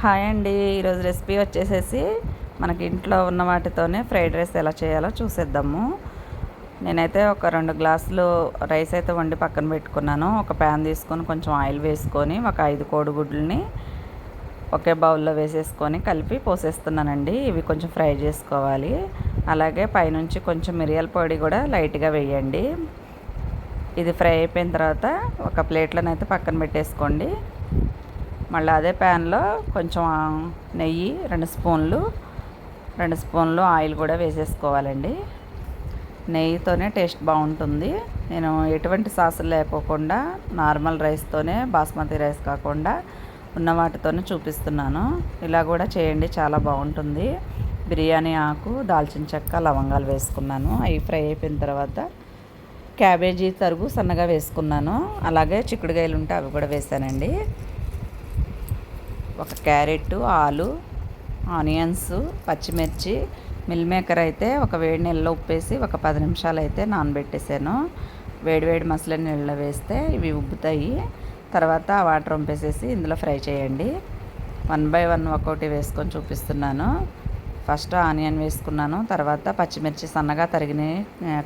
Hi అండి. ఈరోజు recipe వచ్చేసేసి మనకి ఇంట్లో ఉన్న వాటితోనే ఫ్రైడ్ రైస్ ఎలా చేయాలో చూసేద్దాము. నేనైతే ఒక 2 గ్లాసులు రైస్ అయితే వండి పక్కన పెట్టుకున్నాను. ఒక ప్యాన్ తీసుకొని కొంచెం ఆయిల్ వేసుకొని ఒక 5 కోడిగుడ్లని ఒకే బౌల్లో వేసేసుకొని కలిపి పోసేస్తున్నానండి. ఇవి కొంచెం ఫ్రై చేసుకోవాలి. అలాగే పైనుంచి కొంచెం మిరియాల పొడి కూడా లైట్గా వేయండి. ఇది ఫ్రై అయిపోయిన తర్వాత ఒక ప్లేట్లోనైతే పక్కన పెట్టేసుకోండి. మళ్ళీ అదే ప్యాన్లో కొంచెం నెయ్యి 2 స్పూన్లు ఆయిల్ కూడా వేసేసుకోవాలండి. నెయ్యితోనే టేస్ట్ బాగుంటుంది. నేను ఎటువంటి సాసులు లేకోకుండా నార్మల్ రైస్తోనే, బాస్మతి రైస్ కాకుండా ఉన్న వాటితోనే చూపిస్తున్నాను. ఇలా కూడా చేయండి, చాలా బాగుంటుంది. బిర్యానీ ఆకు, దాల్చిన చెక్క, లవంగాలు వేసుకున్నాను. అవి ఫ్రై అయిపోయిన తర్వాత క్యాబేజీ తరుగు సన్నగా వేసుకున్నాను. అలాగే చిక్కుడుకాయలు ఉంటే అవి కూడా వేసానండి. ఒక క్యారెట్, ఆలు, ఆనియన్స్, పచ్చిమిర్చి, మిల్ మేకర్ అయితే ఒక వేడి నీళ్ళలో ఉప్పేసి ఒక 10 నిమిషాలు అయితే నానబెట్టేసాను. వేడి మసలని నీళ్ళలో వేస్తే ఇవి ఉబ్బుతాయి. తర్వాత వాటర్ వంపేసేసి ఇందులో ఫ్రై చేయండి. 1 బై 1 ఒక్కొక్కటి వేసుకొని చూపిస్తున్నాను. ఫస్ట్ ఆనియన్ వేసుకున్నాను. తర్వాత పచ్చిమిర్చి సన్నగా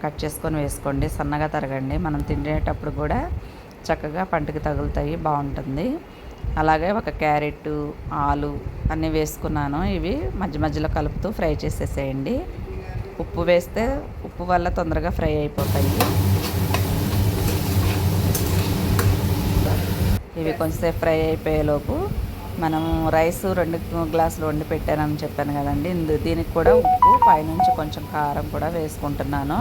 కట్ చేసుకొని వేసుకోండి. సన్నగా తరగండి, మనం తినేటప్పుడు కూడా చక్కగా పంటికి తగులుతాయి, బాగుంటుంది. అలాగే ఒక క్యారెట్, ఆలు అన్నీ వేసుకున్నాను. ఇవి మధ్యలో కలుపుతూ ఫ్రై చేసేసేయండి. ఉప్పు వేస్తే ఉప్పు వల్ల తొందరగా ఫ్రై అయిపోతాయి. ఇవి కొంచెంసేపు ఫ్రై అయిపోయేలోపు మనము రైస్ 2 గ్లాసులు వండి పెట్టానని చెప్పాను కదండి. దీనికి కూడా ఉప్పు, పైనుంచి కొంచెం కారం కూడా వేసుకుంటున్నాను.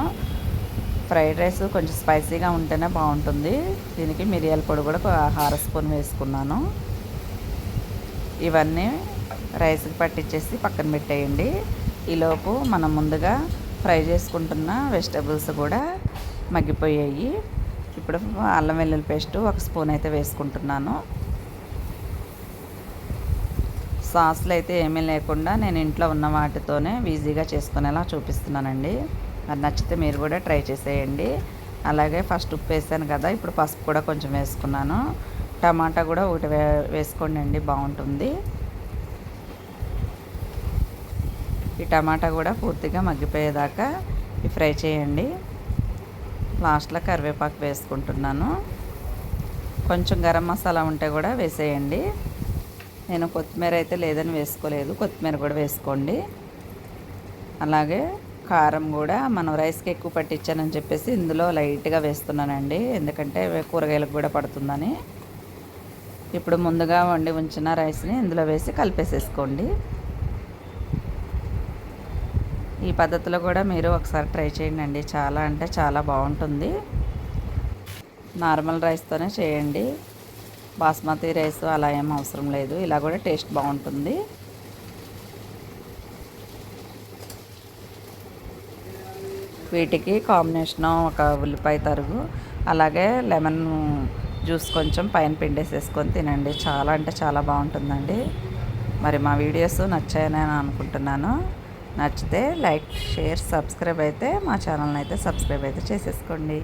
ఫ్రైడ్ రైస్ కొంచెం స్పైసీగా ఉంటేనే బాగుంటుంది. దీనికి మిరియాల పొడి కూడా 1/2 స్పూన్ వేసుకున్నాను. ఇవన్నీ రైస్కి పట్టించేసి పక్కన పెట్టేయండి. ఈలోపు మనం ముందుగా ఫ్రై చేసుకుంటున్న వెజిటబుల్స్ కూడా మగ్గిపోయాయి. ఇప్పుడు అల్లం వెల్లుల్లి పేస్ట్ 1 స్పూన్ అయితే వేసుకుంటున్నాను. సాస్లు అయితే ఏమీ లేకుండా నేను ఇంట్లో ఉన్న వాటితోనే ఈజీగా చేసుకునేలా చూపిస్తున్నానండి. అది నచ్చితే మీరు కూడా ట్రై చేసేయండి. అలాగే ఫస్ట్ ఉప్పు వేసాను కదా, ఇప్పుడు పసుపు కూడా కొంచెం వేసుకున్నాను. టమాటా కూడా ఒకటి వేసుకోండి అండి, బాగుంటుంది. ఈ టమాటా కూడా పూర్తిగా మగ్గిపోయేదాకా ఫ్రై చేయండి. లాస్ట్లో కరివేపాకు వేసుకుంటున్నాను. కొంచెం గరం మసాలా ఉంటే కూడా వేసేయండి. నేను కొత్తిమీర అయితే లేదని వేసుకోలేదు, కొత్తిమీర కూడా వేసుకోండి. అలాగే కారం కూడా మనం రైస్కి ఎక్కువ పట్టించానని చెప్పేసి ఇందులో లైట్గా వేస్తున్నానండి, ఎందుకంటే కూరగాయలకు కూడా పడుతుందని. ఇప్పుడు ముందుగా వండి ఉంచిన రైస్ని ఇందులో వేసి కలిపేసేసుకోండి. ఈ పద్ధతిలో కూడా మీరు ఒకసారి ట్రై చేయండి. చాలా అంటే చాలా బాగుంటుంది. నార్మల్ రైస్తోనే చేయండి, బాస్మతి రైస్ అలా ఏం అవసరం లేదు. ఇలా కూడా టేస్ట్ బాగుంటుంది. వీటికి కాంబినేషను ఒక ఉల్లిపాయ తరుగు, అలాగే లెమన్ జ్యూస్ కొంచెం పైన పిండేసేసుకొని తినండి. చాలా అంటే చాలా బాగుంటుందండి. మరి మా వీడియోస్ నచ్చాయని అనుకుంటున్నాను. నచ్చితే లైక్, షేర్, సబ్స్క్రైబ్ అయితే మా ఛానల్ని అయితే సబ్స్క్రైబ్ అయితే చేసేసుకోండి.